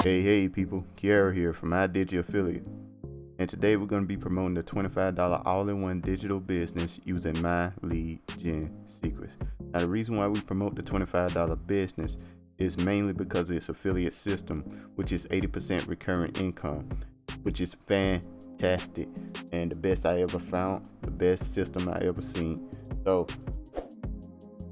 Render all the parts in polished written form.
Hey people, Kiara here from iDigi Affiliate, and today we're going to be promoting the $25 all-in-one digital business using my lead gen secrets. Now the reason why we promote the $25 business is mainly because of its affiliate system, which is 80% recurring income, which is fantastic and the best I ever found, the best system I ever seen. So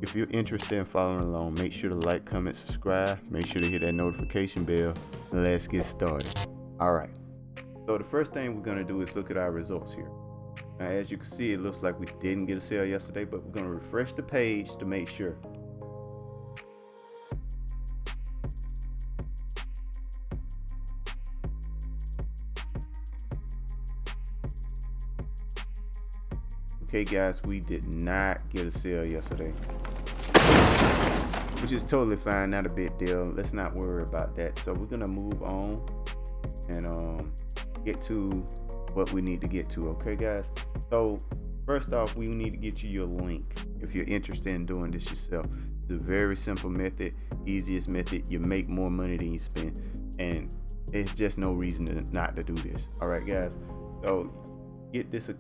if you're interested in following along, make sure to like, comment, subscribe, make sure to hit that notification bell, and let's get started. Alright, so the first thing we're going to do is look at our results here. Now as you can see, it looks like we didn't get a sale yesterday, but we're going to refresh the page to make sure. Okay guys, we did not get a sale yesterday, which is totally fine, not a big deal. Let's not worry about that. So we're gonna move on and get to what we need to get to. Okay guys, so first off, we need to get you your link if you're interested in doing this yourself. It's a very simple method, easiest method. You make more money than you spend, and it's just no reason to not to do this. All right guys, so get this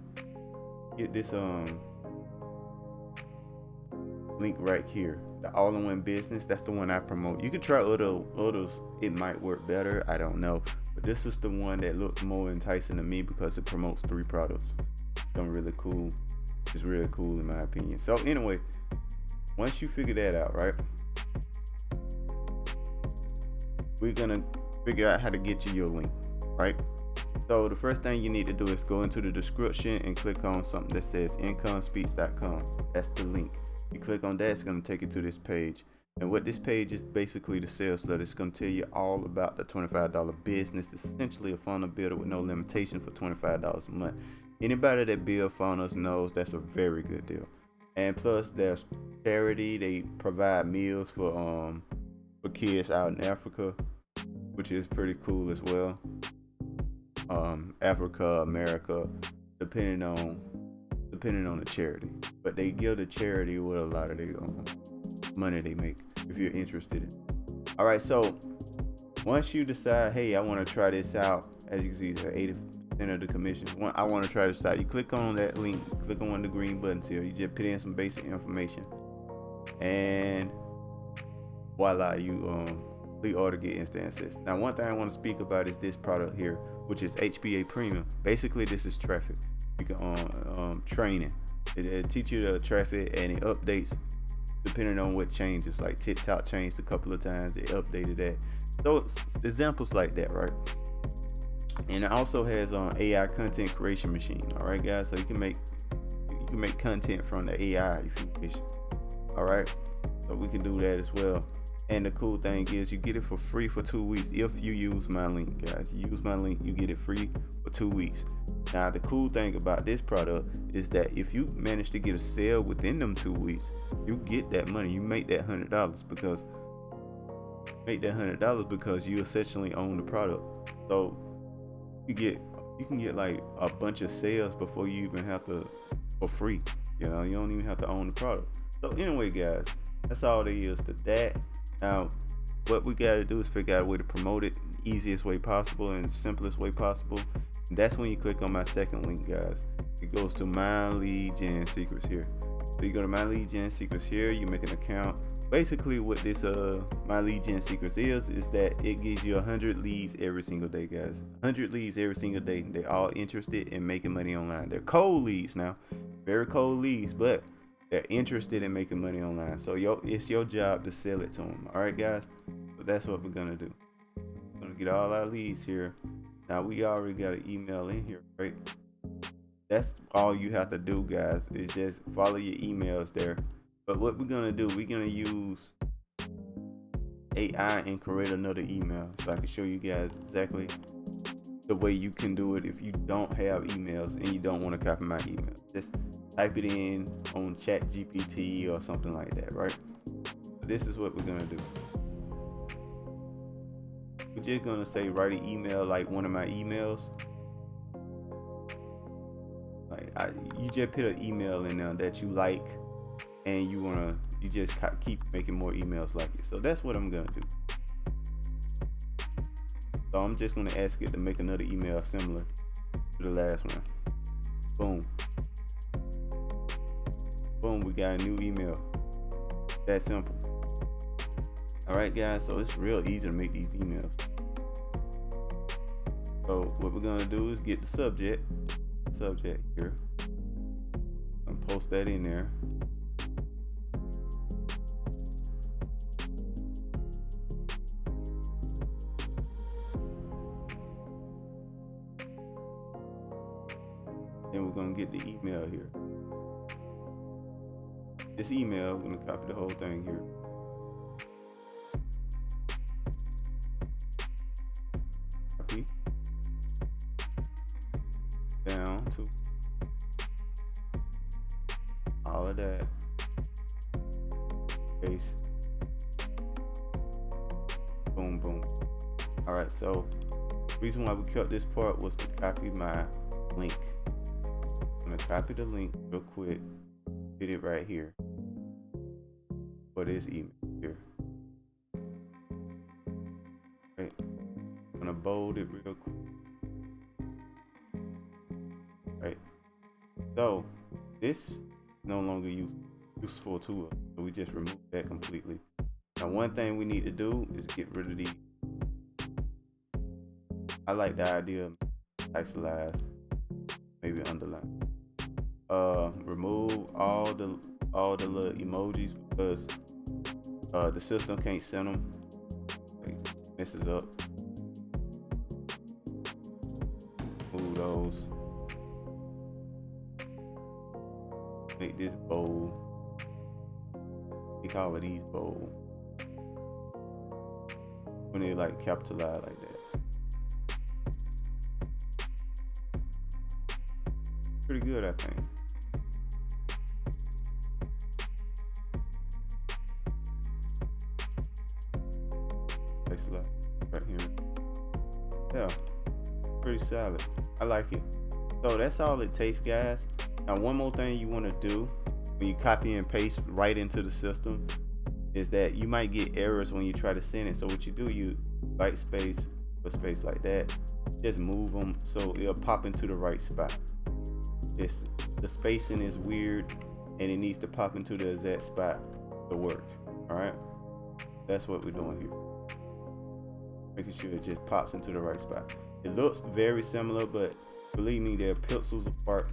link right here, the all-in-one business. That's the one I promote. You could try others, it might work better, I don't know, but this is the one that looked more enticing to me because it promotes 3 products. It's really cool. It's really cool in my opinion. So anyway, once you figure that out, right, we're gonna figure out how to get you your link, right? So the first thing you need to do is go into the description and click on something that says incomespeech.com. That's the link. You click on that, it's going to take you to this page. And what this page is basically the sales letter. It's going to tell you all about the $25 business. It's essentially a funnel builder with no limitation for $25 a month. Anybody that builds funnels knows that's a very good deal. And plus there's charity. They provide meals for kids out in Africa, which is pretty cool as well. Africa, America, depending on the charity, but they give the charity with a lot of the money they make, if you're interested in. All right, so once you decide, hey, I want to try this out, as you can see, 80% of the commission, I want to try this out, you click on that link, click on one of the green buttons here, you just put in some basic information, and voila, you order, get instant access. Now one thing I want to speak about is this product here, which is HBA Premium. Basically this is traffic. You can training. It teach you the traffic, and it updates depending on what changes. Like TikTok changed a couple of times, it updated that. So it's examples like that, right? And it also has AI content creation machine. All right guys, so you can make content from the AI if you wish. All right, so we can do that as well. And the cool thing is you get it for free for 2 weeks if you use my link, guys. You use my link, you get it free for 2 weeks. Now the cool thing about this product is that if you manage to get a sale within them 2 weeks, you get that money. You make that $100 because you essentially own the product. So you can get like a bunch of sales before you even have to, for free. You know, you don't even have to own the product. So anyway guys, that's all there is to that. Now, what we got to do is figure out a way to promote it the easiest way possible and the simplest way possible. And that's when you click on my second link, guys. It goes to my lead gen secrets here. So you go to my lead gen secrets here, you make an account. Basically what this my lead gen secrets is that it gives you 100 leads every single day, guys. 100 leads every single day. They're all interested in making money online. They're cold leads now, very cold leads, but they're interested in making money online. So it's your job to sell it to them. All right guys, so that's what we're gonna do. We're gonna get all our leads here. Now we already got an email in here, right? That's all you have to do, guys, is just follow your emails there. But what we're gonna do, we're gonna use AI and create another email, so I can show you guys exactly the way you can do it if you don't have emails and you don't want to copy my email. Just type it in on ChatGPT or something like that, right? This is what we're gonna do. We're just gonna say write an email like one of my emails. Like you just put an email in there that you like and you wanna you just keep making more emails like it. So that's what I'm gonna do. So I'm just gonna ask it to make another email similar to the last one. Boom. Boom, we got a new email. That simple. All right, guys, so it's real easy to make these emails. So what we're gonna do is get the subject here, and post that in there. Then we're gonna get the email here. This email, we're gonna copy the whole thing here. Copy down to all of that. Paste. Boom, boom. All right, so the reason why we kept this part was to copy my link. I'm gonna copy the link real quick, get it right here for this email here. Okay, I'm gonna bold it real quick. Right, so this no longer useful to us, so we just remove that completely. Now, one thing we need to do is get rid of these. I like the idea of isolized, maybe underline. Remove all the little emojis because the system can't send them. It messes up. Move those. Make this bold. Make all of these bold. When they like capitalize like that. Pretty good, I think. Right here. Yeah, pretty solid. I like it. So that's all it takes, guys. Now, one more thing you want to do when you copy and paste right into the system is that you might get errors when you try to send it. So what you do, you right space, put space like that, just move them so it'll pop into the right spot. The spacing is weird and it needs to pop into the exact spot to work. All right, that's what we're doing here, making sure it just pops into the right spot. It looks very similar, but believe me, they're pixels apart,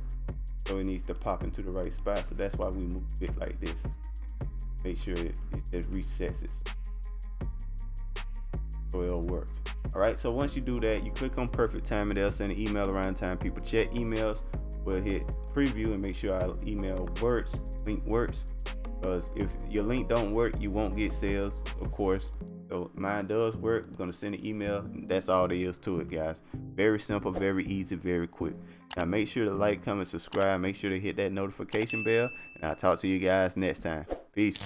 so it needs to pop into the right spot. So that's why we move it like this. Make sure it resets it so it'll work. All right, so once you do that, you click on perfect time and they'll send an email around time people check emails. We'll hit preview and make sure our email works, link works, because if your link don't work, you won't get sales, of course. So mine does work. I'm gonna send an email, and that's all there is to it, guys. Very simple, very easy, very quick. Now make sure to like, comment, subscribe, make sure to hit that notification bell, and I'll talk to you guys next time. Peace.